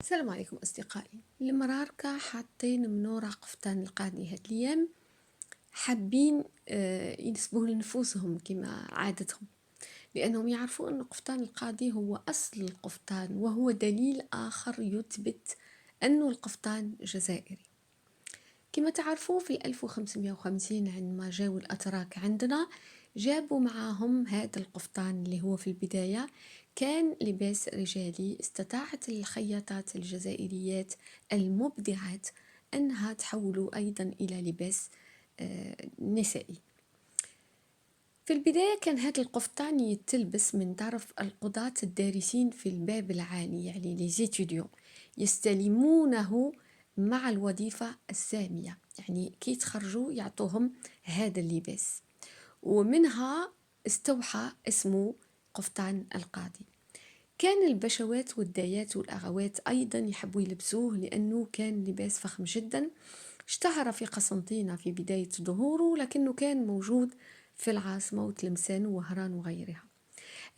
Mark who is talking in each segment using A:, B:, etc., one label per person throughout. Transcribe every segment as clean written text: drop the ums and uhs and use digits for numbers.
A: السلام عليكم أصدقائي. المراركة حاطين منورة قفطان القاضي هاد الأيام، حابين ينسبوه لنفوسهم كما عادتهم، لأنهم يعرفوا أن قفطان القاضي هو أصل القفطان، وهو دليل آخر يثبت أنه القفطان جزائري. كما تعرفوا في 1550 عندما جاءوا الأتراك عندنا، جابوا معاهم هذا القفطان اللي هو في البداية كان لباس رجالي. استطاعت الخياطات الجزائريات المبدعات أنها تحولوا أيضا إلى لباس نسائي. في البداية كان هذا القفطان يتلبس من طرف القضاة الدارسين في الباب العالي، يعني les étudiants يستلمونه مع الوظيفة السامية، يعني كي يتخرجوا يعطوهم هذا اللباس، ومنها استوحى اسمه قفطان القاضي. كان البشوات والدايات والأغوات أيضا يحبوا يلبسوه لأنه كان لباس فخم جدا. اشتهر في قسنطينة في بداية ظهوره، لكنه كان موجود في العاصمة وتلمسان ووهران وغيرها.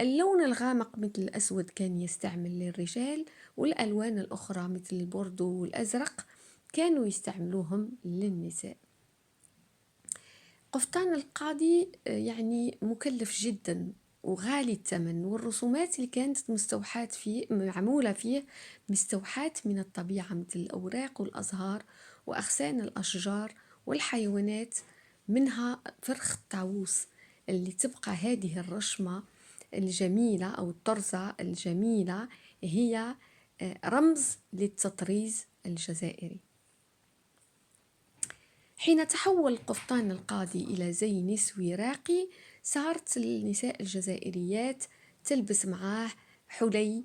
A: اللون الغامق مثل الأسود كان يستعمل للرجال، والألوان الأخرى مثل البوردو والأزرق كانوا يستعملوهم للنساء. قفطان القاضي يعني مكلف جدا وغالي الثمن، والرسومات اللي كانت مستوحاة فيه معمولة فيه مستوحاة من الطبيعة مثل الأوراق والأزهار وأغصان الأشجار والحيوانات، منها فرخ الطاووس اللي تبقى هذه الرشمة الجميلة أو الطرزة الجميلة هي رمز للتطريز الجزائري. حين تحول قفطان القاضي إلى زي نسوي راقي، صارت النساء الجزائريات تلبس معاه حلي،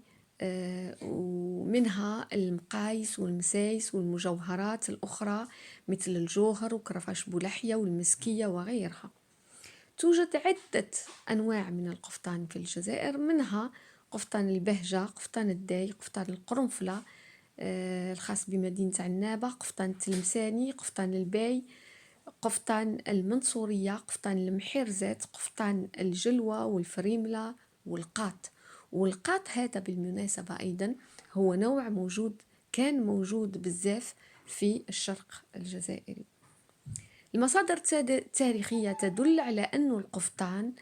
A: ومنها المقايس والمسايس والمجوهرات الأخرى مثل الجوهر وكرفش بولحية والمسكية وغيرها. توجد عدة أنواع من القفطان في الجزائر، منها قفطان البهجة، قفطان الداي، قفطان القرنفلة الخاص بمدينة عنابة، قفطان التلمساني، قفطان الباي، قفطان المنصورية، قفطان المحرزات، قفطان الجلوة والفريملة والقاط. والقاط هذا بالمناسبة أيضا هو نوع كان موجود بزاف في الشرق الجزائري. المصادر التاريخية تدل على أن القفطان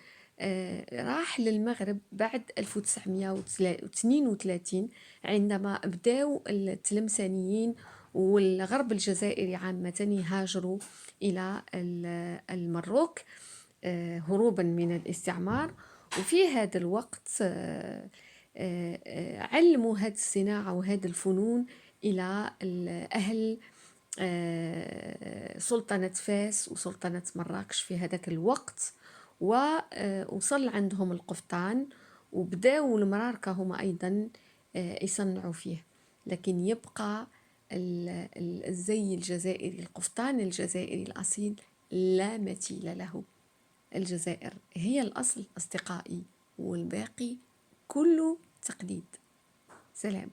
A: راح للمغرب بعد 1932 عندما بداوا التلمسانيين والغرب الجزائري عامة يهاجروا إلى المروك هروبا من الاستعمار. وفي هذا الوقت علموا هذه الصناعة وهذه الفنون إلى أهل سلطنة فاس وسلطنة مراكش في هذاك الوقت، ووصل عندهم القفطان وبداوا المراركة هما أيضا يصنعوا فيه. لكن يبقى الزي الجزائري، القفطان الجزائري الأصيل لا مثيل له. الجزائر هي الأصل أصدقائي، والباقي كله تقليد. سلام.